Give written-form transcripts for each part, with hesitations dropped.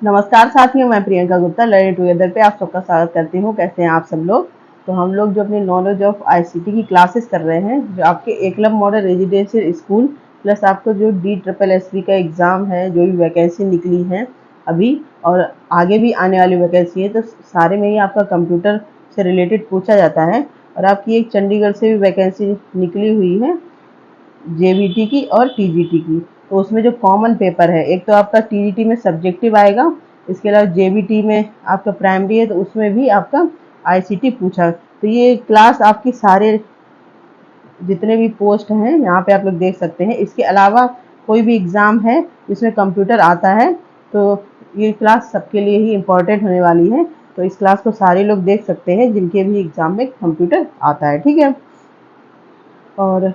नमस्कार साथियों, मैं प्रियंका गुप्ता लर्निंग टुगेदर पे आप सबका स्वागत करती हूँ। कैसे हैं आप सब लोग। तो हम लोग जो अपनी नॉलेज ऑफ आईसीटी की क्लासेस कर रहे हैं, जो आपके Eklavya model residential school plus आपको जो DSSB का एग्ज़ाम है, जो भी वैकेंसी निकली है अभी और आगे भी आने वाली वैकेंसी है, तो सारे में ही आपका कंप्यूटर से रिलेटेड पूछा जाता है। और आपकी एक चंडीगढ़ से भी वैकेंसी निकली हुई है जेबीटी की और टीजीटी की। तो उसमें जो कॉमन पेपर है, एक तो आपका टीजीटी में सब्जेक्टिव आएगा, इसके अलावा जेबीटी में आपका प्राइमरी है तो उसमें भी आपका आईसीटी पूछा। तो ये क्लास आपकी सारे जितने भी पोस्ट हैं यहाँ पे आप लोग देख सकते हैं। इसके अलावा कोई भी एग्ज़ाम है जिसमें कंप्यूटर आता है तो ये क्लास सबके लिए ही इम्पोर्टेंट होने वाली है। तो इस क्लास को सारे लोग देख सकते हैं जिनके भी एग्ज़ाम में कंप्यूटर आता है। ठीक है, और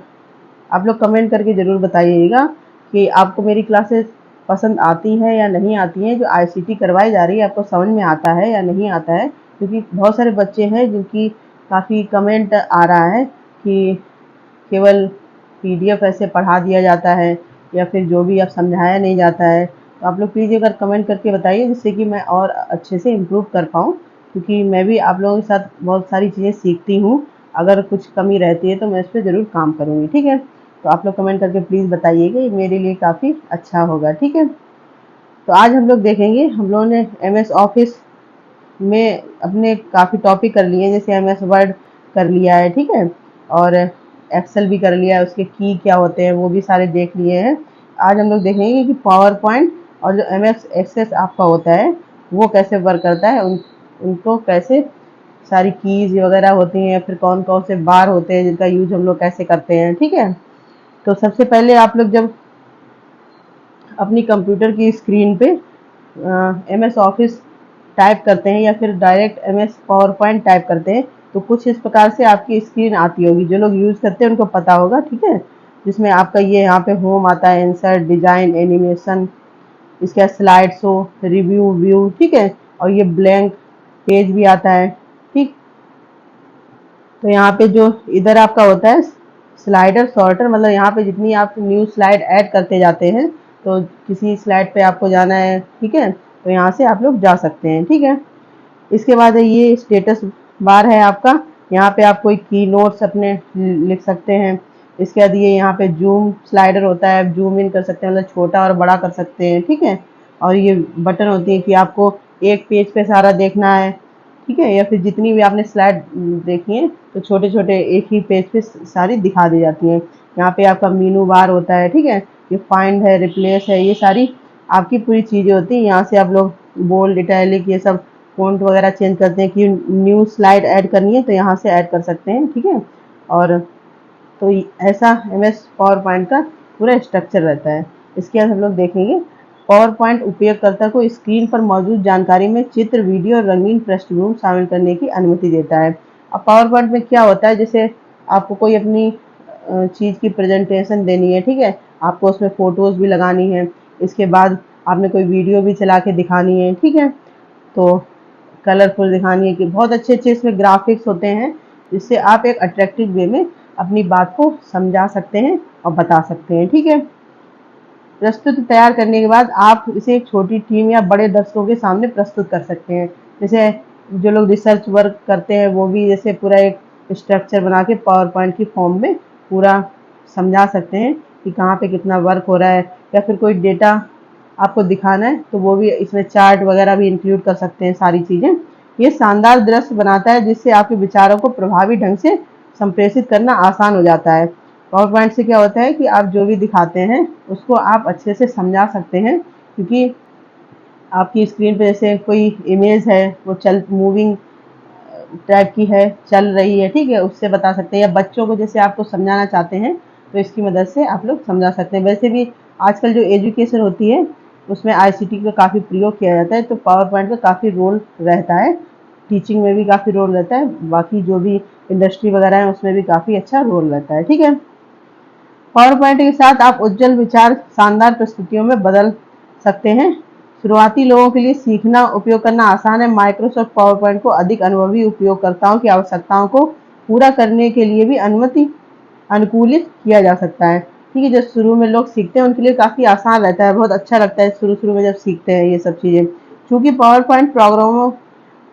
आप लोग कमेंट करके ज़रूर बताइएगा कि आपको मेरी क्लासेस पसंद आती हैं या नहीं आती हैं। जो आईसीटी करवाई जा रही है आपको समझ में आता है या नहीं आता है, क्योंकि बहुत सारे बच्चे हैं जिनकी काफ़ी कमेंट आ रहा है कि केवल पीडीएफ ऐसे पढ़ा दिया जाता है या फिर जो भी आप समझाया नहीं जाता है। तो आप लोग प्लीज़ एक बार कमेंट करके बताइए, जिससे कि मैं और अच्छे से इम्प्रूव कर पाऊँ, क्योंकि मैं भी आप लोगों के साथ बहुत सारी चीज़ें सीखती हूँ। अगर कुछ कमी रहती है तो मैं इस पर ज़रूर काम करूँगी। ठीक है, तो आप लोग कमेंट करके प्लीज़ बताइएगा, ये मेरे लिए काफ़ी अच्छा होगा। ठीक है, तो आज हम लोग देखेंगे, हम लोगों ने एमएस ऑफिस में अपने काफ़ी टॉपिक कर लिए हैं, जैसे एमएस वर्ड कर लिया है, ठीक है, और एक्सेल भी कर लिया है, उसके की क्या होते हैं वो भी सारे देख लिए हैं। आज हम लोग देखेंगे कि पावर पॉइंट और जो एमएस एक्सेस आपका होता है वो कैसे वर्क करता है, उनको कैसे सारी कीज़ वगैरह होती हैं, फिर कौन कौन से बार होते हैं जिनका यूज हम लोग कैसे करते हैं। ठीक है, तो सबसे पहले आप लोग जब अपनी कंप्यूटर की स्क्रीन पे एमएस ऑफिस टाइप करते हैं या फिर direct MS power point type करते हैं, तो कुछ इस प्रकार से आपकी स्क्रीन आती होगी। जो लोग यूज़ करते हैं उनको पता होगा। ठीक है, जिसमें आपका ये यहाँ पे होम आता है, इंसर्ट, डिजाइन, एनिमेशन, इसके बाद स्लाइड शो, रिव्यू, व्यू, ठीक है, और ये ब्लैंक पेज भी आता है। ठीक, तो यहाँ पे जो इधर आपका होता है स्लाइडर सॉर्टर, मतलब यहाँ पे जितनी आप न्यू स्लाइड ऐड करते जाते हैं, तो किसी स्लाइड पे आपको जाना है, ठीक है, तो यहाँ से आप लोग जा सकते हैं। ठीक है, इसके बाद ये स्टेटस बार है आपका, यहाँ पे आप कोई की नोट्स अपने लिख सकते हैं। इसके बाद ये यहाँ पे जूम स्लाइडर होता है, आप जूम इन कर सकते हैं, मतलब छोटा और बड़ा कर सकते हैं। ठीक है, और ये बटन होती है कि आपको एक पेज पे सारा देखना है, ठीक है, या फिर जितनी भी आपने स्लाइड देखी है तो छोटे छोटे एक ही पेज पे सारी दिखा दी जाती हैं। यहाँ पे आपका मीनू बार होता है, ठीक है, ये फाइंड है, रिप्लेस है, ये सारी आपकी पूरी चीज़ें होती हैं। यहाँ से आप लोग बोल्ड, इटैलिक, ये सब फ़ॉन्ट वगैरह चेंज करते हैं कि न्यू स्लाइड ऐड करनी है तो यहाँ से ऐड कर सकते हैं। ठीक है, और तो ऐसा एमएस पावर पॉइंट का पूरा स्ट्रक्चर रहता है। इसके बाद हम लोग देखेंगे पावर पॉइंट उपयोगकर्ता को स्क्रीन पर मौजूद जानकारी में चित्र, वीडियो और रंगीन पृष्ठभूमि शामिल करने की अनुमति देता है। अब पावर पॉइंट में क्या होता है, जैसे आपको कोई अपनी चीज़ की प्रेजेंटेशन देनी है, ठीक है, आपको उसमें फ़ोटोज़ भी लगानी है, इसके बाद आपने कोई वीडियो भी चला के दिखानी है, ठीक है, तो कलरफुल दिखानी है कि बहुत अच्छे अच्छे इसमें ग्राफिक्स होते हैं, जिससे आप एक अट्रैक्टिव वे में अपनी बात को समझा सकते हैं और बता सकते हैं। ठीक है, प्रस्तुति तैयार करने के बाद आप इसे एक छोटी टीम या बड़े दर्शकों के सामने प्रस्तुत कर सकते हैं। जैसे जो लोग रिसर्च वर्क करते हैं वो भी जैसे पूरा एक स्ट्रक्चर बना के पावर पॉइंट की फॉर्म में पूरा समझा सकते हैं कि कहाँ पे कितना वर्क हो रहा है, या फिर कोई डेटा आपको दिखाना है तो वो भी इसमें चार्ट वगैरह भी इंक्लूड कर सकते हैं सारी चीज़ें। ये शानदार दृश्य बनाता है जिससे आपके विचारों को प्रभावी ढंग से संप्रेषित करना आसान हो जाता है। पावर पॉइंट से क्या होता है कि आप जो भी दिखाते हैं उसको आप अच्छे से समझा सकते हैं, क्योंकि आपकी स्क्रीन पे जैसे कोई इमेज है वो चल मूविंग टाइप की है, चल रही है, ठीक है, उससे बता सकते हैं, या बच्चों को जैसे आपको समझाना चाहते हैं तो इसकी मदद से आप लोग समझा सकते हैं। वैसे भी आजकल जो एजुकेशन होती है उसमें आईसीटी का काफ़ी प्रयोग किया जाता है, तो पावर पॉइंट का काफ़ी रोल रहता है, टीचिंग में भी काफ़ी रोल रहता है, बाकी जो भी इंडस्ट्री वगैरह है उसमें भी काफ़ी अच्छा रोल रहता है। ठीक है, पावर पॉइंट के साथ आप उज्जवल विचार शानदार प्रस्तुतियों में बदल सकते हैं। शुरुआती लोगों के लिए सीखना उपयोग करना आसान है। माइक्रोसॉफ्ट पावर पॉइंट को अधिक अनुभवी उपयोगकर्ताओं की आवश्यकताओं को पूरा करने के लिए भी अनुकूलित किया जा सकता है। ठीक है, जब शुरू में लोग सीखते हैं उनके लिए काफ़ी आसान रहता है, बहुत अच्छा लगता है शुरू शुरू में जब सीखते हैं ये सब चीज़ें। क्योंकि पावर पॉइंट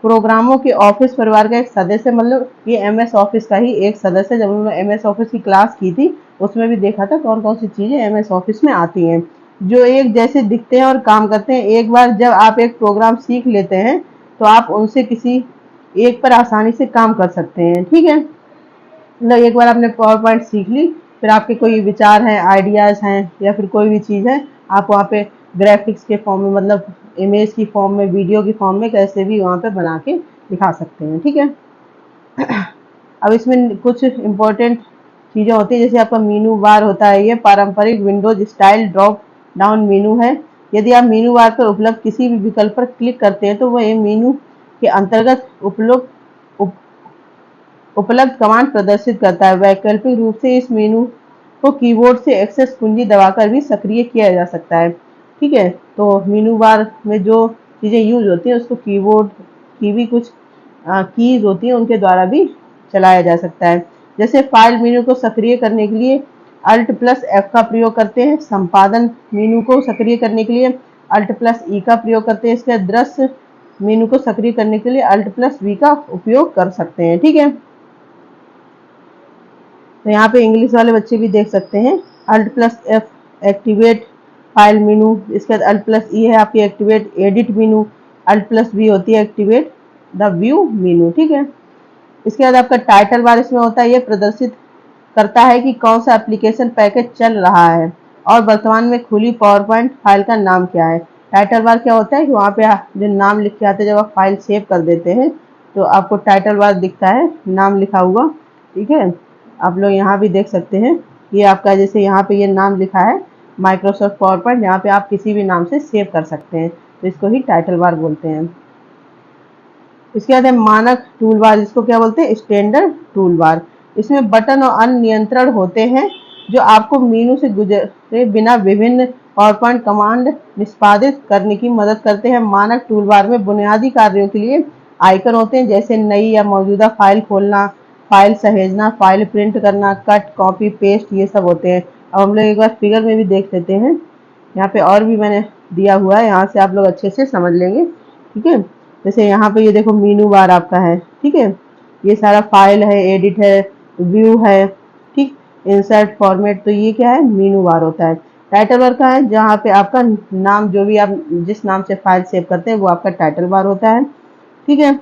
प्रोग्रामों के ऑफिस परिवार का एक सदस्य, मतलब ये एमएस ऑफिस का ही एक सदस्य। जब हमने एमएस ऑफिस की क्लास की थी उसमें भी देखा था कौन कौन सी चीजें एमएस ऑफिस में आती हैं, जो एक जैसे दिखते हैं और काम करते हैं। एक बार जब आप एक प्रोग्राम सीख लेते हैं तो आप उनसे किसी एक पर आसानी से काम कर सकते हैं। ठीक है, मतलब एक बार आपने पावर पॉइंट सीख ली, फिर आपके कोई विचार हैं, आइडियाज हैं, या फिर कोई भी चीज़ है, आप वहाँ पे ग्राफिक्स के फॉर्म में, मतलब इमेज की फॉर्म में, वीडियो की फॉर्म में कैसे भी वहाँ पे बना के दिखा सकते हैं। ठीक है, अब इसमें कुछ इम्पोर्टेंट चीज़ें होती है, जैसे आपका मीनू बार होता है। ये पारंपरिक Windows style drop down Meenu है। यदि आप मीनू बार पर उपलब्ध किसी भी विकल्प पर क्लिक करते हैं तो वह मीनू के अंतर्गत उपलब्ध कमांड प्रदर्शित करता है। वैकल्पिक रूप से इस मेनू को कीबोर्ड से एक्सेस कुंजी दबाकर भी सक्रिय किया जा सकता है। ठीक है, तो मेनू बार में जो चीज़ें यूज होती हैं उसको कीबोर्ड की भी कुछ कीज होती हैं उनके द्वारा भी चलाया जा सकता है। जैसे फाइल मेनू को सक्रिय करने के लिए अल्ट प्लस एफ का प्रयोग करते हैं। संपादन मेनू को सक्रिय करने के लिए अल्ट प्लस ई का प्रयोग करते हैं। इसके दृश्य मेनू को सक्रिय करने के लिए अल्ट प्लस वी का उपयोग कर सकते हैं। ठीक है, तो यहाँ पे इंग्लिश वाले बच्चे भी देख सकते हैं। Alt plus F activate file menu, इसके बाद अल्ट प्लस ई है आपकी activate edit menu, alt plus V होती है एक्टिवेट द व्यू मेनू। ठीक है, इसके बाद आपका टाइटल बार इसमें होता है। ये प्रदर्शित करता है कि कौन सा एप्लीकेशन पैकेज चल रहा है और वर्तमान में खुली पावर पॉइंट फाइल का नाम क्या है। टाइटल बार क्या होता है कि वहाँ पे जो नाम लिख के आते हैं, जब आप फाइल सेव कर देते हैं तो आपको टाइटल बार दिखता है, नाम लिखा हुआ। ठीक है, आप लोग यहाँ भी देख सकते हैं, ये आपका जैसे यहाँ पे ये नाम लिखा है माइक्रोसॉफ्ट पावर पॉइंट, यहाँ पे आप किसी भी नाम से सेव कर सकते हैं, तो इसको ही टाइटल बार बोलते हैं। इसके बाद है मानक टूल बार, जिसको क्या बोलते हैं, स्टैंडर्ड टूल बार। इसमें बटन और अन्य नियंत्रण होते हैं जो आपको मेनू से गुजरे बिना विभिन्न पावर पॉइंट कमांड निष्पादित करने की मदद करते हैं। मानक टूल बार में बुनियादी कार्यों के लिए आइकन होते हैं, जैसे नई या मौजूदा फाइल खोलना, फाइल सहेजना, फाइल प्रिंट करना, कट कॉपी पेस्ट, ये सब होते हैं। अब हम लोग एक बार फिगर में भी देख लेते हैं, यहाँ पे और भी मैंने दिया हुआ है, यहाँ से आप लोग अच्छे से समझ लेंगे। ठीक है, जैसे यहाँ पे ये देखो मीनू बार आपका है। ठीक है, ये सारा फाइल है, एडिट है, व्यू है, ठीक, इंसर्ट, फॉर्मेट, तो ये क्या है, मीनू बार होता है। टाइटल बार का है जहाँ पे आपका नाम, जो भी आप जिस नाम से फाइल सेव करते हैं वो आपका टाइटल बार होता है। ठीक है,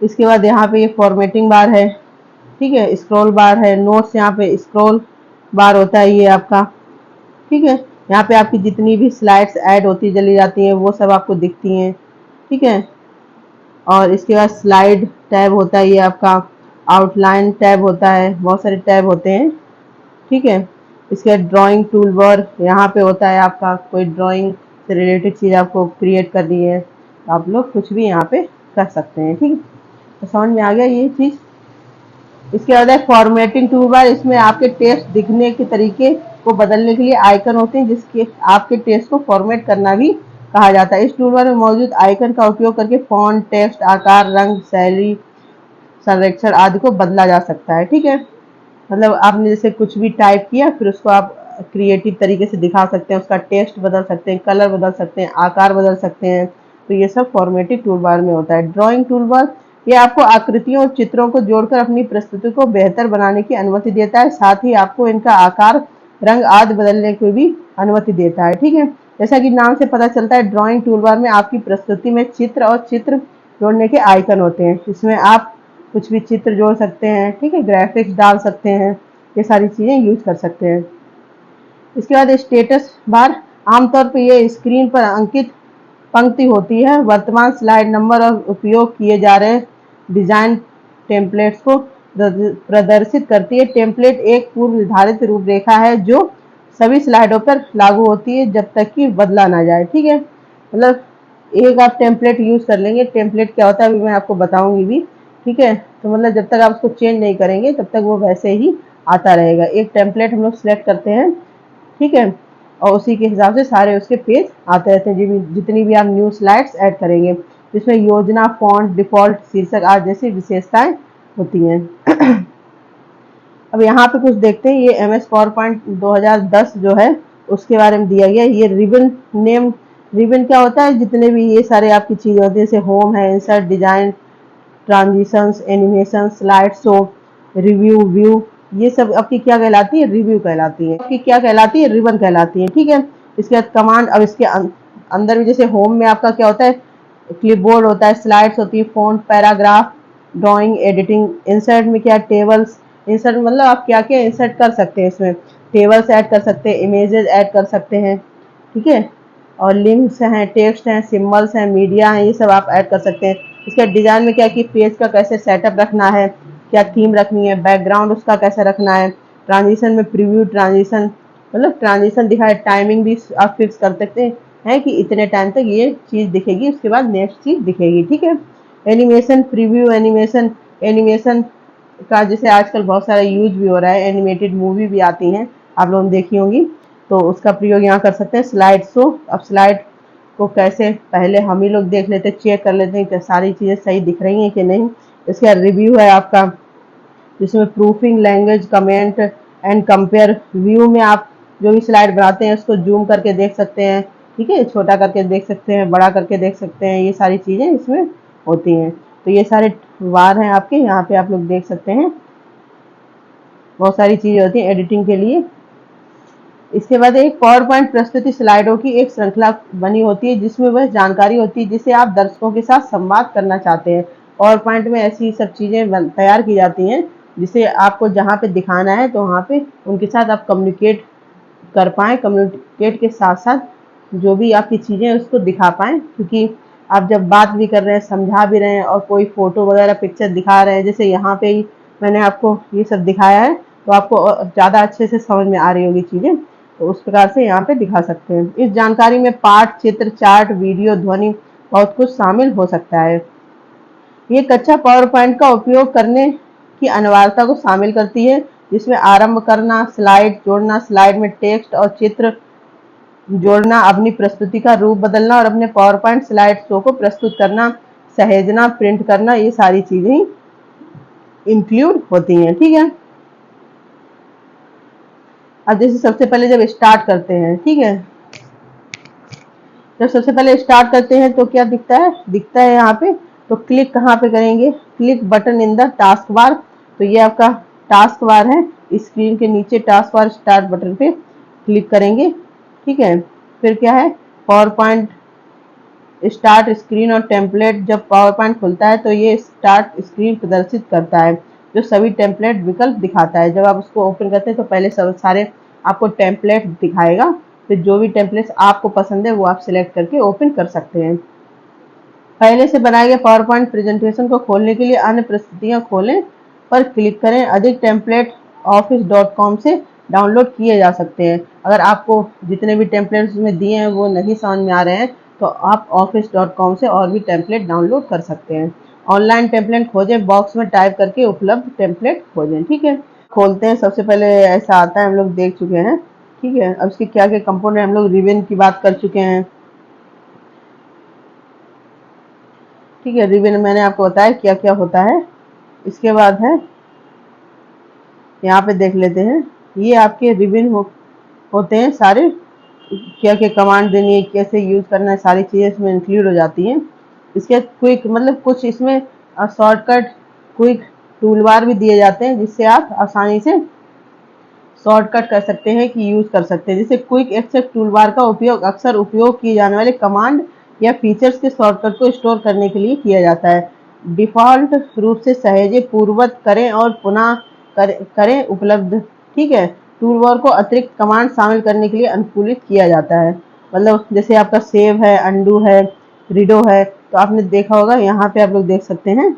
इसके बाद यहाँ पे ये फॉर्मेटिंग बार है। ठीक है, स्क्रॉल बार है, नोट्स, यहाँ पे स्क्रॉल बार होता है ये आपका। ठीक है, यहाँ पे आपकी जितनी भी स्लाइड्स ऐड होती चली जाती हैं वो सब आपको दिखती हैं। ठीक है, और इसके बाद स्लाइड टैब होता है, ये आपका आउटलाइन टैब होता है, बहुत सारे टैब होते हैं। ठीक है, इसके बाद ड्राइंग टूल बार यहाँ पे होता है आपका, कोई ड्राइंग से रिलेटेड चीज़ आपको क्रिएट करनी है तो आप लोग कुछ भी यहाँ पे कर सकते हैं। ठीक है, तो समझ में आ गया ये चीज़। इसके बाद है फॉर्मेटिंग टूल बार। इसमें आपके टेक्स्ट दिखने के तरीके को बदलने के लिए आइकन होते हैं, जिसके आपके टेक्स्ट को फॉर्मेट करना भी कहा जाता है। इस टूल बार में मौजूद आइकन का उपयोग करके फॉन्ट, टेक्स्ट, आकार, रंग, शैली, संरक्षण आदि को बदला जा सकता है। ठीक है, मतलब आपने जैसे कुछ भी टाइप किया, फिर उसको आप क्रिएटिव तरीके से दिखा सकते हैं, उसका टेक्स्ट बदल सकते हैं, कलर बदल सकते हैं, आकार बदल सकते हैं, तो ये सब फॉर्मेटिव टूल बार में होता है। ड्राइंग टूल बार ये आपको आकृतियों और चित्रों को जोड़कर अपनी प्रस्तुति को बेहतर बनाने की अनुमति देता है, साथ ही आपको इनका आकार, रंग आदि बदलने की भी अनुमति देता है। ठीक है, जैसा कि नाम से पता चलता है, ड्राइंग टूल बार में आपकी प्रस्तुति में चित्र और चित्र जोड़ने के आइकन होते हैं। इसमें आप कुछ भी चित्र जोड़ सकते हैं, ठीक है, ग्राफिक्स डाल सकते हैं, ये सारी चीज़ें यूज कर सकते हैं। इसके बाद स्टेटस बार, आमतौर पर ये स्क्रीन पर अंकित पंक्ति होती है, वर्तमान स्लाइड नंबर और उपयोग किए जा रहे डिजाइन टेम्पलेट्स को प्रदर्शित करती है। टेम्पलेट एक पूर्व निर्धारित रूपरेखा है जो सभी स्लाइडों पर लागू होती है जब तक कि बदला ना जाए। ठीक है, मतलब एक आप टेम्पलेट यूज कर लेंगे, टेम्पलेट क्या होता है अभी मैं आपको बताऊंगी भी। ठीक है, तो मतलब जब तक आप उसको चेंज नहीं करेंगे तब तक वो वैसे ही आता रहेगा। एक टेम्पलेट हम लोग सिलेक्ट करते हैं, ठीक है, और उसी के हिसाब से सारे उसके पेज आते रहते हैं, जितनी भी आप न्यू स्लाइड्स ऐड करेंगे, जिसमें योजना, फॉन्ट, डिफॉल्ट, शीर्षक आदि जैसी विशेषताएं होती हैं। अब यहाँ पे कुछ देखते हैं, ये MS पावर पॉइंट 2010 जो है उसके बारे में दिया गया। ये रिबन नेम रिबन क्या होता है, जितने भी ये सारे आपकी चीज़ें होती है, जैसे होम है, insert, design, transitions, animation, slide show, review, view, ये सब आपकी क्या कहलाती है, रिव्यू कहलाती है। आपकी क्या कहलाती है, रिबन कहलाती है। ठीक है। इसके बाद कमांड, अब इसके अंदर भी जैसे होम में आपका क्या होता है, क्लिपबोर्ड होता है, स्लाइड्स होती है, font, paragraph, drawing, editing. Insert में क्या, टेबल्स। इंसर्ट मतलब आप क्या क्या इंसर्ट कर सकते हैं, इसमें टेबल्स ऐड कर सकते हैं, इमेजेस ऐड कर सकते हैं। ठीक है। और लिंक्स हैं, टेक्स्ट हैं, सिम्बल्स हैं, मीडिया हैं, ये सब आप ऐड कर सकते हैं। इसके डिज़ाइन में क्या कि पेज का कैसे सेटअप रखना है, क्या थीम रखनी है, बैकग्राउंड उसका कैसे रखना है। ट्रांजिशन में प्रीव्यू ट्रांजिशन, मतलब ट्रांजिशन दिखाए, टाइमिंग भी आप फिक्स कर सकते हैं कि इतने टाइम तक ये चीज़ दिखेगी, उसके बाद नेक्स्ट चीज़ दिखेगी। ठीक है। Animation, preview animation. एनिमेशन का जैसे आजकल बहुत सारा यूज भी हो रहा है, एनिमेटेड मूवी भी आती हैं, आप लोगों ने देखी होंगी, तो उसका प्रयोग यहाँ कर सकते हैं। स्लाइड शो, अब स्लाइड को कैसे पहले हम ही लोग देख लेते हैं, चेक कर लेते हैं कि सारी चीज़ें सही दिख रही हैं कि नहीं। इसका रिव्यू है आपका, जिसमें proofing, language, comment and compare. View में आप जो भी स्लाइड बनाते हैं उसको जूम करके देख सकते हैं। ठीक है, छोटा करके देख सकते हैं, बड़ा करके देख सकते हैं, ये सारी चीज़ें इसमें होती हैं। तो ये सारे वार हैं आपके, यहाँ पे आप लोग देख सकते हैं, बहुत सारी चीज़ें होती हैं एडिटिंग के लिए। इसके बाद एक पावर पॉइंट प्रस्तुति स्लाइडों की एक श्रृंखला बनी होती है, जिसमें वह जानकारी होती है जिसे आप दर्शकों के साथ संवाद करना चाहते हैं। पावर पॉइंट में ऐसी सब चीज़ें तैयार की जाती हैं जिसे आपको जहाँ पे दिखाना है तो वहाँ पे उनके साथ आप कम्युनिकेट कर पाएँ, कम्युनिकेट के साथ साथ जो भी आपकी चीज़ें हैं उसको दिखा पाएँ। क्योंकि आप जब बात भी कर रहे हैं, समझा भी रहे हैं और कोई फ़ोटो वगैरह पिक्चर दिखा रहे हैं, जैसे यहाँ पे ही मैंने आपको ये सब दिखाया है, तो आपको ज़्यादा अच्छे से समझ में आ रही होगी चीज़ें, तो उस प्रकार से यहाँ पे दिखा सकते हैं। इस जानकारी में पाठ, चित्र, चार्ट, वीडियो, ध्वनि, बहुत कुछ शामिल हो सकता है। ये कक्षा पावर पॉइंट का उपयोग करने की अनिवार्यता को शामिल करती है, जिसमें आरंभ करना, स्लाइड जोड़ना, स्लाइड में टेक्स्ट और चित्र जोड़ना, अपनी प्रस्तुति का रूप बदलना और अपने पावर पॉइंट स्लाइड शो को प्रस्तुत करना, सहेजना, प्रिंट करना, ये सारी चीजें इंक्लूड होती हैं। ठीक है। अब जैसे सबसे पहले जब स्टार्ट करते हैं, ठीक है, जब सबसे पहले स्टार्ट करते हैं तो क्या दिखता है, दिखता है यहाँ पे, तो क्लिक कहाँ पे करेंगे, click button in the task bar. तो ये आपका टास्क बार है, स्क्रीन के नीचे टास्क बार स्टार्ट बटन पे क्लिक करेंगे। ठीक है। फिर क्या है, पावर पॉइंट स्टार्ट स्क्रीन और टेम्पलेट। जब पावर पॉइंट खुलता है तो ये स्टार्ट स्क्रीन प्रदर्शित करता है, जो सभी टेम्पलेट विकल्प दिखाता है। जब आप उसको ओपन करते हैं तो पहले सब सारे आपको टेम्पलेट दिखाएगा, फिर जो भी टेम्पलेट्स आपको पसंद है वो आप सिलेक्ट करके ओपन कर सकते हैं। पहले से बनाए गए पावर पॉइंट प्रेजेंटेशन को खोलने के लिए अन्य प्रस्तुतियां खोलें पर क्लिक करें। अधिक टेम्पलेट office.com से डाउनलोड किए जा सकते हैं। अगर आपको जितने भी टेम्पलेट्स में दिए हैं वो नहीं समझ में आ रहे हैं तो आप office.com से और भी टेम्पलेट डाउनलोड कर सकते हैं। ऑनलाइन टेम्पलेट खोजें, बॉक्स में टाइप करके उपलब्ध टेम्पलेट खोजें। ठीक है, खोलते हैं। सबसे पहले ऐसा आता है, हम लोग देख चुके हैं। ठीक है, अब इसके क्या क्या कंपोनेंट, हम लोग रिबन की बात कर चुके हैं। ठीक है, रिबन मैंने आपको बताया क्या क्या होता है। इसके बाद है, यहाँ पे देख लेते हैं, ये आपके रिबन होते हैं सारे, क्या क्या कमांड देनी है, कैसे यूज करना है, सारी चीज़ें इसमें इंक्लूड हो जाती हैं। इसके क्विक मतलब कुछ इसमें शॉर्टकट क्विक टूल बार भी दिए जाते हैं, जिससे आप आसानी से शॉर्टकट कर सकते हैं कि यूज कर सकते हैं। जैसे क्विक एक्सेस टूल बार का उपयोग अक्सर उपयोग किए जाने वाले कमांड या फीचर्स के शॉर्टकट को स्टोर करने के लिए किया जाता है। डिफ़ॉल्ट रूप से सहेजे पूर्ववत करें और पुनः करें उपलब्ध। ठीक है, टूल बार को अतिरिक्त कमांड शामिल करने के लिए अनुकूलित किया जाता है। मतलब जैसे आपका सेव है, अंडू है, रीडो है, तो आपने देखा होगा, यहाँ पे आप लोग देख सकते हैं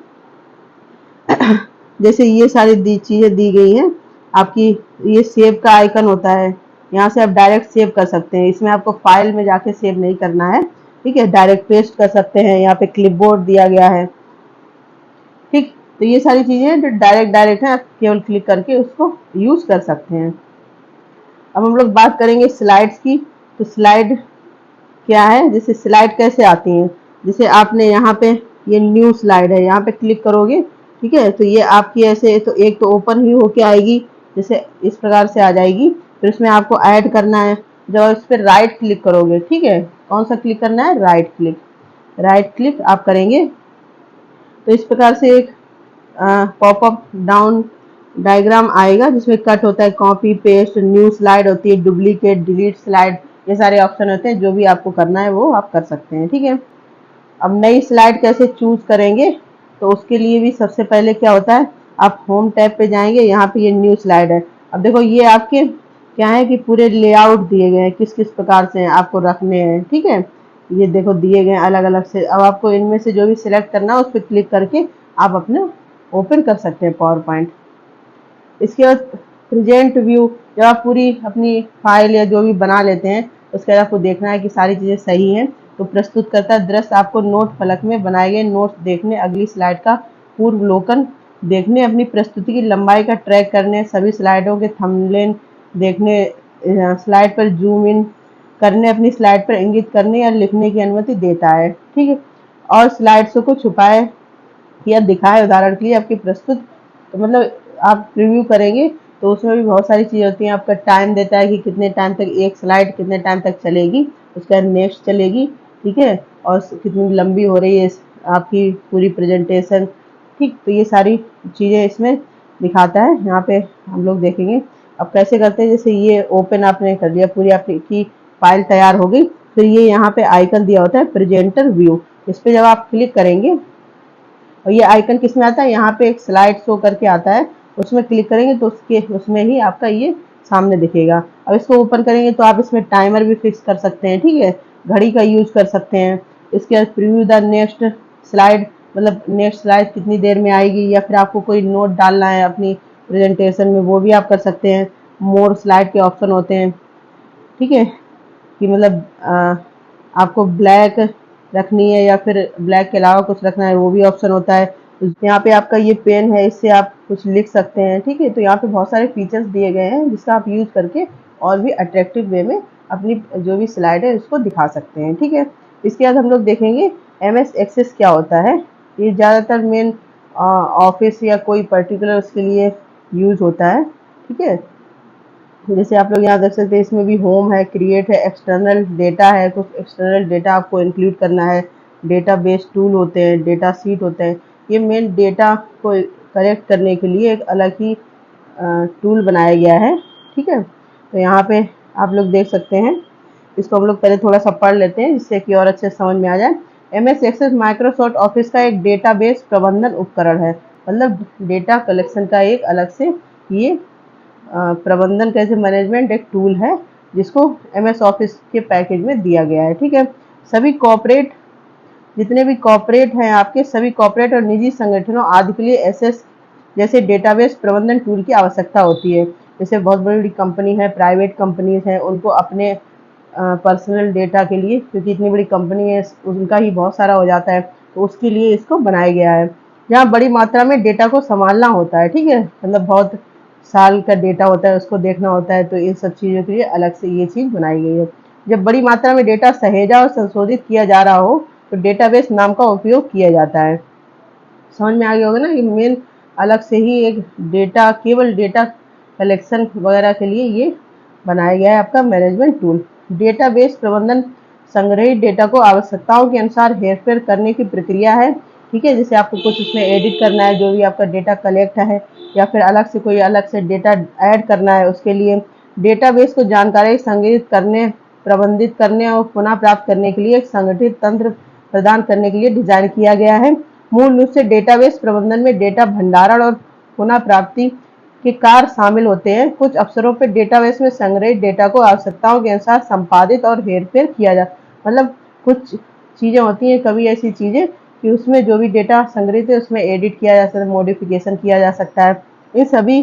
जैसे ये सारी चीज़ें दी गई हैं आपकी। ये सेव का आइकन होता है, यहाँ से आप डायरेक्ट सेव कर सकते हैं। इसमें आपको फाइल में जाके सेव नहीं करना है। ठीक है, डायरेक्ट पेस्ट कर सकते हैं। यहाँ पे क्लिपबोर्ड दिया गया है। ठीक, तो ये सारी चीज़ें जो डायरेक्ट है, आप केवल क्लिक करके उसको यूज कर सकते हैं। अब हम लोग बात करेंगे स्लाइड्स की। तो स्लाइड क्या है, जैसे स्लाइड कैसे आती हैं, जैसे आपने यहाँ पे ये न्यू स्लाइड है, यहाँ पे क्लिक करोगे। ठीक है, तो ये आपकी ऐसे तो एक तो ओपन ही होके आएगी, जैसे इस प्रकार से आ जाएगी। फिर इसमें आपको ऐड करना है, जब इस पर राइट क्लिक करोगे, ठीक है, कौन सा क्लिक करना है, राइट क्लिक आप करेंगे तो इस प्रकार से एक पॉपअप डाउन डायग्राम आएगा जिसमें कट होता है, कॉपी पेस्ट, न्यू स्लाइड होती है, डुप्लीकेट, डिलीट स्लाइड, ये सारे ऑप्शन होते हैं। जो भी आपको करना है वो आप कर सकते हैं, ठीक है। अब नई स्लाइड कैसे चूज करेंगे, तो उसके लिए भी सबसे पहले क्या होता है, आप होम टैब पे जाएंगे, यहाँ पे ये न्यू स्लाइड है। अब देखो ये आपके क्या है कि पूरे लेआउट दिए गए हैं, किस किस प्रकार से आपको रखने हैं, ठीक है। ये देखो दिए गए अलग अलग से। अब आपको इनमें से जो भी सिलेक्ट करना है उस पर क्लिक करके आप अपना ओपन कर सकते हैं पावर पॉइंट। इसके बाद प्रेजेंट व्यू, जब आप पूरी अपनी फाइल या जो भी बना लेते हैं उसके बाद आपको देखना है कि सारी चीज़ें सही हैं, तो प्रस्तुत करता दृश्य आपको नोट फलक में बनाए गए नोट्स देखने, अगली स्लाइड का पूर्वावलोकन देखने, अपनी प्रस्तुति की लंबाई का ट्रैक करने, सभी स्लाइडों के थंबनेल देखने, स्लाइड पर जूम इन करने, अपनी स्लाइड पर इंगित करने या लिखने की अनुमति देता है, ठीक है। और स्लाइड्स को छुपाए या दिखाए, उदाहरण के लिए आपकी प्रस्तुत, तो मतलब आप प्रीव्यू करेंगे तो उसमें भी बहुत सारी चीज़ें होती हैं। आपका टाइम देता है कि कितने टाइम तक एक स्लाइड कितने टाइम तक चलेगी, उसके बाद नेक्स्ट चलेगी, ठीक है, और कितनी लंबी हो रही है आपकी पूरी प्रेजेंटेशन, ठीक। तो ये सारी चीज़ें इसमें दिखाता है। यहाँ पे हम लोग देखेंगे अब कैसे करते हैं। जैसे ये ओपन आपने कर लिया, पूरी आपकी फाइल तैयार हो गई, फिर ये यहाँ पे आइकन दिया होता है प्रेजेंटर व्यू, इस पर जब आप क्लिक करेंगे और ये आइकन किस में आता है, यहाँ पे एक स्लाइड शो करके आता है, उसमें क्लिक करेंगे तो उसमें ही आपका ये सामने दिखेगा। अब इसको ओपन करेंगे तो आप इसमें टाइमर भी फिक्स कर सकते हैं, ठीक है, घड़ी का यूज कर सकते हैं। इसके बाद प्रीव्यू द नेक्स्ट स्लाइड, मतलब नेक्स्ट स्लाइड कितनी देर में आएगी, या फिर आपको कोई नोट डालना है अपनी प्रेजेंटेशन में वो भी आप कर सकते हैं। मोर स्लाइड के ऑप्शन होते हैं, ठीक है, कि मतलब आपको ब्लैक रखनी है या फिर ब्लैक के अलावा कुछ रखना है, वो भी ऑप्शन होता है। यहाँ पे आपका ये पेन है, इससे आप कुछ लिख सकते हैं, ठीक है। तो यहाँ पे बहुत सारे फीचर्स दिए गए हैं जिसका आप यूज करके और भी अट्रैक्टिव वे में अपनी जो भी स्लाइड है उसको दिखा सकते हैं, ठीक है। इसके बाद हम लोग देखेंगे MS एक्सेस क्या होता है। ये ज़्यादातर मेन ऑफिस या कोई पर्टिकुलर उसके लिए यूज होता है, ठीक है। जैसे आप लोग यहाँ देख सकते हैं इसमें भी होम है, क्रिएट है, एक्सटर्नल डेटा है, कुछ एक्सटर्नल डेटा आपको इंक्लूड करना है, डेटा बेस टूल होते हैं, डेटा सीट होते हैं। ये मेन डेटा को कलेक्ट करने के लिए एक अलग ही टूल बनाया गया है, ठीक है। तो यहाँ पे आप लोग देख सकते हैं, इसको हम लोग पहले थोड़ा सा पढ़ लेते हैं जिससे कि और अच्छे से समझ में आ जाए। MS एक्सेस माइक्रोसॉफ्ट ऑफिस का एक डेटाबेस प्रबंधन उपकरण है, मतलब डेटा कलेक्शन का एक अलग से ये प्रबंधन कैसे मैनेजमेंट एक टूल है जिसको MS ऑफिस के पैकेज में दिया गया है, ठीक है। सभी कॉर्पोरेट, जितने भी कॉर्पोरेट हैं आपके, सभी कॉर्पोरेट और निजी संगठनों आदि के लिए एसएस जैसे डेटाबेस प्रबंधन टूल की आवश्यकता होती है। जैसे बहुत बड़ी बड़ी कंपनी है, प्राइवेट कंपनीज हैं, उनको अपने पर्सनल डेटा के लिए, क्योंकि इतनी बड़ी कंपनी है उनका ही बहुत सारा हो जाता है, तो उसके लिए इसको बनाया गया है। जहाँ बड़ी मात्रा में डेटा को संभालना होता है, ठीक है, मतलब बहुत साल का डेटा होता है उसको देखना होता है, तो इन सब चीज़ों के लिए अलग से ये चीज़ बनाई गई है। जब बड़ी मात्रा में डेटा सहेजा और संशोधित किया जा रहा हो तो डेटाबेस नाम का उपयोग किया जाता है। समझ में आ गया होगा ना, ये मेन अलग से ही एक डेटा, केवल डेटा कलेक्शन वगैरह के लिए ये बनाया गया है आपका मैनेजमेंट टूल। डेटाबेस प्रबंधन संग्रहित डेटा को आवश्यकताओं के अनुसार हेरफेर करने की प्रक्रिया है, ठीक है। जैसे आपको कुछ उसमें एडिट करना है, जो भी आपका डेटा कलेक्ट है, या फिर अलग से कोई अलग से डेटा ऐड करना है, उसके लिए डेटाबेस को जानकारी संग्रहित करने, प्रबंधित करने और पुनः प्राप्त करने के लिए एक संगठित तंत्र प्रदान करने के लिए डिजाइन किया गया है। मूल रूप से डेटाबेस प्रबंधन में डेटा भंडारण और पुनः प्राप्ति के कार्य शामिल होते हैं। कुछ अवसरों पर डेटाबेस में संग्रहित डेटा को आवश्यकताओं के अनुसार संपादित और हेरफेर किया जा, मतलब कुछ चीज़ें होती हैं कभी ऐसी चीज़ें कि उसमें जो भी डेटा संग्रहित है उसमें एडिट किया जा सकता है, मॉडिफिकेशन किया जा सकता है। इन सभी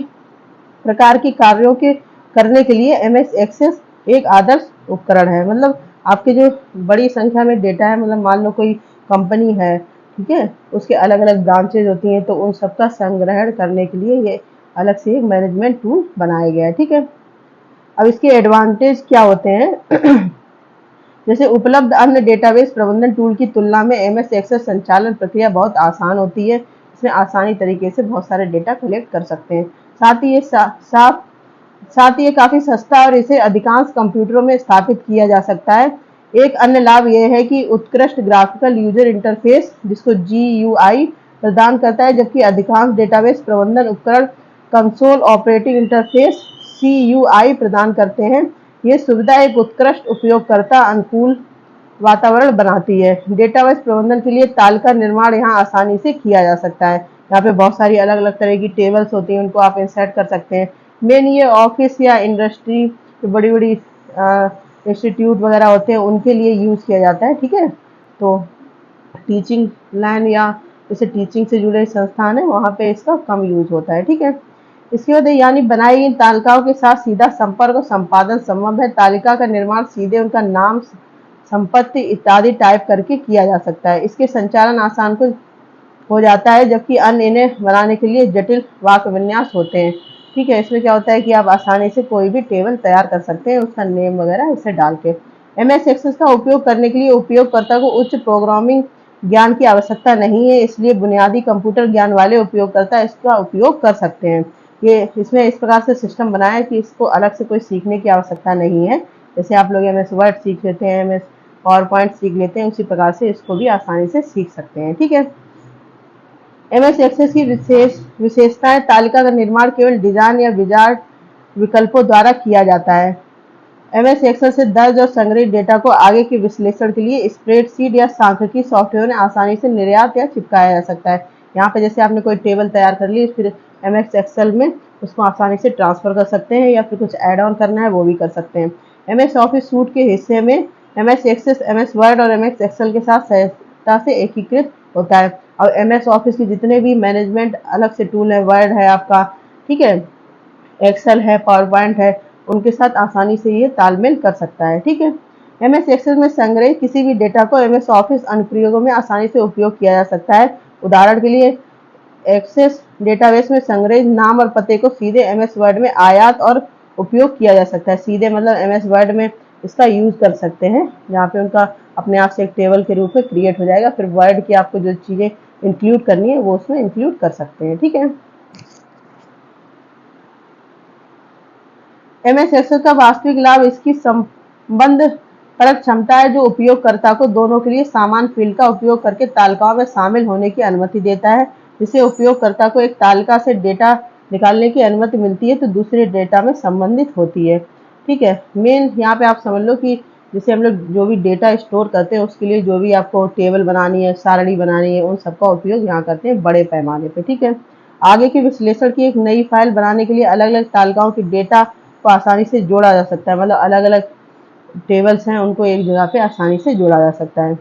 प्रकार के कार्यों के करने के लिए MS एक्सेस एक आदर्श उपकरण है। मतलब आपके जो बड़ी संख्या में डेटा है, मतलब मान लो कोई कंपनी है, ठीक है, उसके अलग अलग ब्रांचेज होती हैं, तो उन सबका संग्रहण करने के लिए ये अलग से एक मैनेजमेंट टूल बनाया गया है, ठीक है। अब इसके एडवांटेज क्या होते हैं जैसे उपलब्ध अन्य डेटाबेस प्रबंधन टूल की तुलना में MS एक्सेस संचालन प्रक्रिया बहुत आसान होती है। इसमें आसानी तरीके से बहुत सारे डेटा कलेक्ट कर सकते हैं। साथ ही ये साफ साथ ही ये काफ़ी सस्ता और इसे अधिकांश कंप्यूटरों में स्थापित किया जा सकता है। एक अन्य लाभ यह है कि उत्कृष्ट ग्राफिकल यूजर इंटरफेस जिसको GUI प्रदान करता है, जबकि अधिकांश डेटाबेस प्रबंधन उपकरण कंसोल ऑपरेटिंग इंटरफेस CUI प्रदान करते हैं। ये सुविधा एक उत्कृष्ट उपयोगकर्ता अनुकूल वातावरण बनाती है। डेटाबेस प्रबंधन के लिए तालिका निर्माण यहाँ आसानी से किया जा सकता है। यहाँ पे बहुत सारी अलग अलग तरह की टेबल्स होती हैं, उनको आप इंसर्ट कर सकते हैं। मेन ये ऑफिस या इंडस्ट्री जो बड़ी बड़ी इंस्टीट्यूट वगैरह होते हैं उनके लिए यूज़ किया जाता है। ठीक है, तो टीचिंग लाइन या जैसे टीचिंग से जुड़े संस्थान है वहाँ पे इसका कम यूज होता है। ठीक है, इसके बाद यानी बनाई गई तालिकाओं के साथ सीधा संपर्क और संपादन संभव है। तालिका का निर्माण सीधे उनका नाम, संपत्ति इत्यादि टाइप करके किया जा सकता है। इसके संचालन आसान हो जाता है, जबकि अन्य इन्हें बनाने के लिए जटिल वाक्य विन्यास होते हैं। ठीक है, इसमें क्या होता है कि आप आसानी से कोई भी टेबल तैयार कर सकते हैं उसका नेम वगैरह इसे डाल के। MS एक्सेस का उपयोग करने के लिए उपयोगकर्ता को उच्च प्रोग्रामिंग ज्ञान की आवश्यकता नहीं है, इसलिए बुनियादी कंप्यूटर ज्ञान वाले उपयोगकर्ता इसका उपयोग कर सकते हैं। ये इसमें इस प्रकार से सिस्टम बनाया है कि इसको अलग से कोई सीखने की आवश्यकता नहीं है। जैसे आप लोग MS वर्ड सीख लेते हैं, MS पावरपॉइंट सीख लेते हैं, उसी प्रकार से इसको भी आसानी से सीख सकते हैं। ठीक है, MS एक्सेस की विशेषताएं: तालिका का निर्माण केवल डिजाइन या विजार्ड विकल्पों द्वारा किया जाता है। MS एक्सेल से दर्ज और संग्रहित डेटा को आगे के विश्लेषण के लिए स्प्रेडशीट या सांख्यिकी सॉफ्टवेयर में आसानी से निर्यात या चिपकाया जा सकता है। यहाँ पे जैसे आपने कोई टेबल तैयार कर ली, फिर MS एक्सेल में उसको आसानी से ट्रांसफर कर सकते हैं, या फिर कुछ ऐड ऑन करना है वो भी कर सकते हैं। MS ऑफिस सूट के हिस्से में MS एक्सेस MS वर्ड और MS एक्सेल के साथ सहजता से एकीकृत होता है। और MS ऑफिस के जितने भी मैनेजमेंट अलग से टूल है, वर्ड है आपका, ठीक है, एक्सेल है, पावरपॉइंट है, उनके साथ आसानी से ये तालमेल कर सकता है। ठीक है, MS एक्सेल में संग्रहित किसी भी डेटा को MS ऑफिस अनुप्रयोगों में आसानी से उपयोग किया जा सकता है। उदाहरण के लिए एक्सेस डेटाबेस में संग्रहित नाम और पते को सीधे MS वर्ड में आयात और उपयोग किया जा सकता है। सीधे मतलब MS वर्ड में इसका यूज कर सकते हैं, जहाँ पे उनका अपने आप से एक टेबल के रूप में क्रिएट हो जाएगा। फिर वर्ड की आपको जो चीज़ें इंक्लूड करनी है वो उसमें इंक्लूड कर सकते हैं। ठीक है, MS एक्सेल का वास्तविक लाभ इसकी संबंध परक क्षमता है, जो उपयोगकर्ता को दोनों के लिए समान फील्ड का उपयोग करके तालिकाओं में शामिल होने की अनुमति देता है। जिससे उपयोगकर्ता को एक तालिका से डेटा निकालने की अनुमति मिलती है तो दूसरे डेटा में संबंधित होती है। ठीक है, मेन यहाँ पे आप समझ लो कि जैसे हम लोग जो भी डेटा स्टोर करते हैं उसके लिए जो भी आपको टेबल बनानी है, सारणी बनानी है, उन सबका उपयोग यहाँ करते हैं बड़े पैमाने पे। ठीक है, आगे के विश्लेषण की एक नई फाइल बनाने के लिए अलग अलग तालिकाओं की डेटा को आसानी से जोड़ा जा सकता है। मतलब अलग अलग टेबल्स हैं उनको एक जगह पे आसानी से जोड़ा जा सकता है।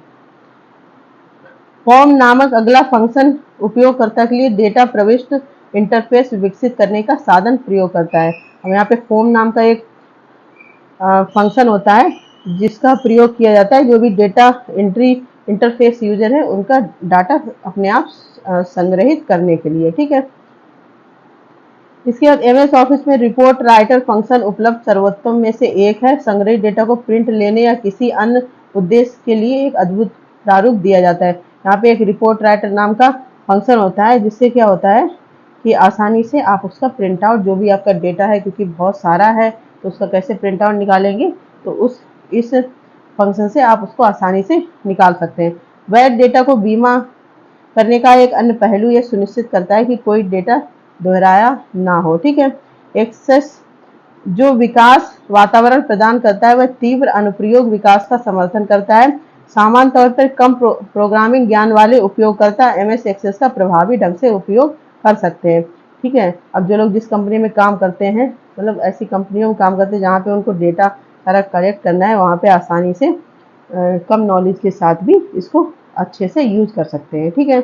फॉर्म नामक अगला फंक्शन उपयोगकर्ता के लिए डेटा प्रविष्ट इंटरफेस विकसित करने का साधन प्रयोग करता है। अब यहाँ पे फॉर्म नाम का एक फंक्शन होता है जिसका प्रयोग किया जाता है जो भी डेटा एंट्री इंटरफेस यूजर है उनका डाटा अपने आप संग्रहित करने के लिए। ठीक है, इसके बाद MS ऑफिस में रिपोर्ट राइटर फंक्शन उपलब्ध सर्वोत्तम में से एक है। संग्रहित डेटा को प्रिंट लेने या किसी अन्य उद्देश्य के लिए एक अद्भुत प्रारूप दिया जाता है। यहाँ पे एक रिपोर्ट राइटर नाम का फंक्शन होता है जिससे क्या होता है कि आसानी से आप उसका प्रिंट आउट, जो भी आपका डेटा है, क्योंकि बहुत सारा है तो उसका कैसे प्रिंट आउट निकालेंगे, तो इस फंक्शन से आप उसको आसानी से निकाल सकते हैं। वैध डेटा को बीमा करने का एक अन्य पहलू यह सुनिश्चित करता है कि कोई डेटा दोहराया ना हो। ठीक है, एक्सेस जो विकास वातावरण प्रदान करता है वह तीव्र अनुप्रयोग विकास का समर्थन करता है। सामान्य तौर पर कम प्रोग्रामिंग ज्ञान वाले उपयोगकर्ता MS एक्सेस का प्रभावी ढंग से उपयोग कर सकते हैं। ठीक है, अब जो लोग जिस कंपनी में काम करते हैं, मतलब ऐसी कंपनियों में काम करते हैं जहाँ पे उनको डेटा सारा कलेक्ट करना है, वहाँ पे आसानी से कम नॉलेज के साथ भी इसको अच्छे से यूज कर सकते हैं। ठीक है,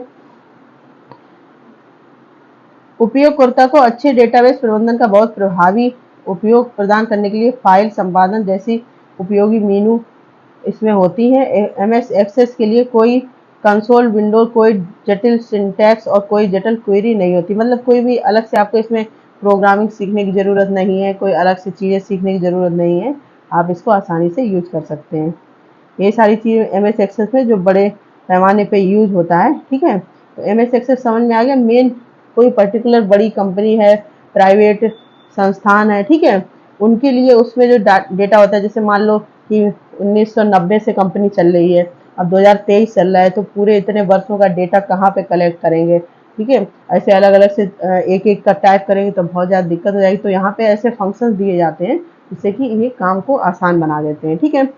उपयोगकर्ता को अच्छे डेटाबेस प्रबंधन का बहुत प्रभावी उपयोग प्रदान करने के लिए फाइल संपादन जैसी उपयोगी मेनू इसमें होती है। MS एक्सेस के लिए कोई कंसोल विंडो, कोई जटिल सिंटैक्स और कोई जटिल क्वेरी नहीं होती। मतलब कोई भी अलग से आपको इसमें प्रोग्रामिंग सीखने की ज़रूरत नहीं है, कोई अलग से चीज़ें सीखने की ज़रूरत नहीं है, आप इसको आसानी से यूज कर सकते हैं। ये सारी चीज़ें MS एक्सेस में जो बड़े पैमाने पे यूज होता है। ठीक है, तो MS एक्सेस समझ में आ गया। मेन कोई पर्टिकुलर बड़ी कंपनी है, प्राइवेट संस्थान है, ठीक है, उनके लिए उसमें जो डेटा होता है, जैसे मान लो कि 1990 से कंपनी चल रही है, अब 2023 चल रहा है, तो पूरे इतने वर्षों का डेटा कहाँ पे कलेक्ट करेंगे, ठीक है। ऐसे अलग अलग से एक एक का टाइप करेंगे तो बहुत ज़्यादा दिक्कत हो जाएगी। तो यहाँ पे ऐसे फंक्शंस दिए जाते हैं जिससे कि ये काम को आसान बना देते हैं, ठीक है।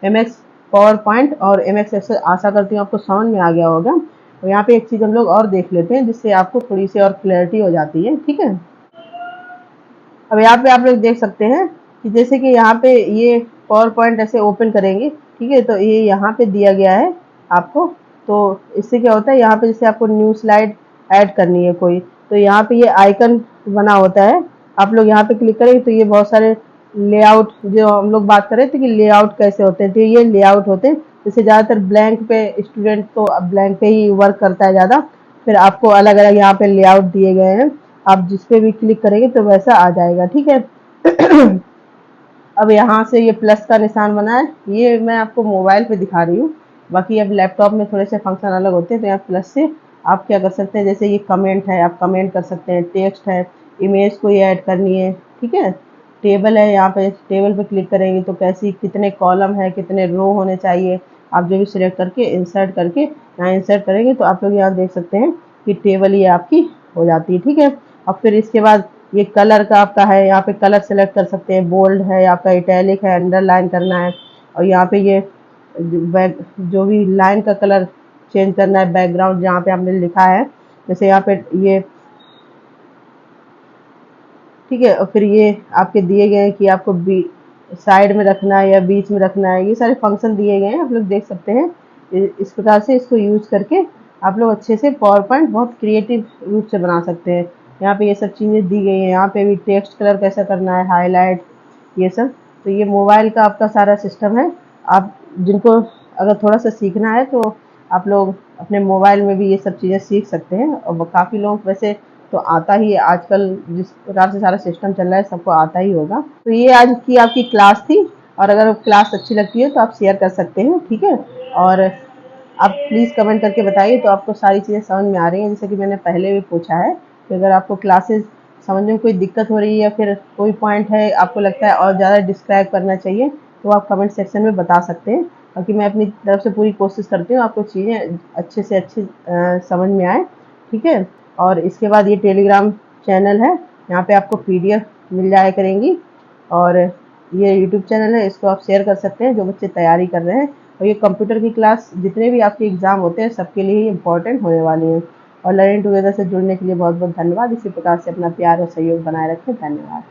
एमएक्स पावर पॉइंट और एमएक्स एक्सेल, आशा करती हूँ आपको समझ में आ गया होगा। तो यहाँ पे एक चीज़ हम लोग और देख लेते हैं जिससे आपको थोड़ी सी और क्लैरिटी हो जाती है, ठीक है। अब यहाँ पे आप लोग देख सकते हैं कि जैसे कि यहाँ पे ये पावर पॉइंट ऐसे ओपन करेंगे, ठीक है, तो ये यहाँ पे दिया गया है आपको। तो इससे क्या होता है, यहाँ पे जैसे आपको न्यू स्लाइड ऐड करनी है कोई, तो यहाँ पे ये आइकन बना होता है, आप लोग यहाँ पे क्लिक करेंगे तो ये बहुत सारे लेआउट, जो हम लोग बात कर रहे थे कि लेआउट कैसे होते हैं, तो ये लेआउट होते हैं। जैसे ज़्यादातर ब्लैंक पे स्टूडेंट तो ब्लैंक पे ही वर्क करता है ज़्यादा, फिर आपको अलग अलग यहाँ पे लेआउट दिए गए हैं, आप जिस पे भी क्लिक करेंगे तो वैसा आ जाएगा, ठीक है। अब यहाँ से ये प्लस का निशान बना है, ये मैं आपको मोबाइल पे दिखा रही हूँ, बाकी अब लैपटॉप में थोड़े से फंक्शन अलग होते हैं। तो यहाँ प्लस से आप क्या कर सकते हैं, जैसे ये कमेंट है, आप कमेंट कर सकते हैं, टेक्स्ट है, इमेज को ये ऐड करनी है, ठीक है। टेबल है, यहाँ पे टेबल पे क्लिक करेंगे तो कैसी कितने कॉलम है, कितने रो होने चाहिए, आप जो भी सिलेक्ट करके इंसर्ट करके यहाँ इंसर्ट करेंगे तो आप लोग यहाँ देख सकते हैं कि टेबल ये आपकी हो जाती है, ठीक है। और फिर इसके बाद ये कलर का आपका है, यहाँ पे कलर सेलेक्ट कर सकते हैं, बोल्ड है, आपका इटैलिक है, अंडरलाइन करना है, और यहाँ पे ये बैक जो भी लाइन का कलर चेंज करना है, बैकग्राउंड जहाँ पे आपने लिखा है, जैसे यहाँ पे ये, ठीक है। और फिर ये आपके दिए गए हैं कि आपको साइड में रखना है या बीच में रखना है, ये सारे फंक्शन दिए गए हैं, आप लोग देख सकते हैं। इस प्रकार से इसको यूज करके आप लोग अच्छे से पावर पॉइंट बहुत क्रिएटिव रूप से बना सकते हैं। यहाँ पे ये सब चीज़ें दी गई हैं, यहाँ पे भी टेक्स्ट कलर कैसा करना है, हाईलाइट, ये सब। तो ये मोबाइल का आपका सारा सिस्टम है। आप जिनको अगर थोड़ा सा सीखना है तो आप लोग अपने मोबाइल में भी ये सब चीज़ें सीख सकते हैं, और काफ़ी लोग वैसे तो आता ही है, आजकल जिस प्रकार से सारा सिस्टम चल रहा है सबको आता ही होगा। तो ये आज की आपकी क्लास थी, और अगर क्लास अच्छी लगती है तो आप शेयर कर सकते हैं, ठीक है। और आप प्लीज़ कमेंट करके बताइए तो आपको सारी चीज़ें समझ में आ रही हैं, जैसे कि मैंने पहले भी पूछा है कि अगर आपको क्लासेस समझने में कोई दिक्कत हो रही है या फिर कोई पॉइंट है आपको लगता है और ज़्यादा डिस्क्राइब करना चाहिए, तो आप कमेंट सेक्शन में बता सकते हैं, ताकि मैं अपनी तरफ से पूरी कोशिश करती हूँ आपको चीज़ें अच्छे से अच्छी समझ में आए, ठीक है। और इसके बाद ये टेलीग्राम चैनल है, यहाँ पे आपको PDF मिल जाया करेंगी, और ये यूट्यूब चैनल है, इसको आप शेयर कर सकते हैं जो बच्चे तैयारी कर रहे हैं। और ये कंप्यूटर की क्लास जितने भी आपके एग्ज़ाम होते हैं सबके लिए ही इम्पोर्टेंट होने वाली है। और लर्निंग टुगेदर से जुड़ने के लिए बहुत बहुत धन्यवाद। इसी प्रकार से अपना प्यार और सहयोग बनाए रखें। धन्यवाद।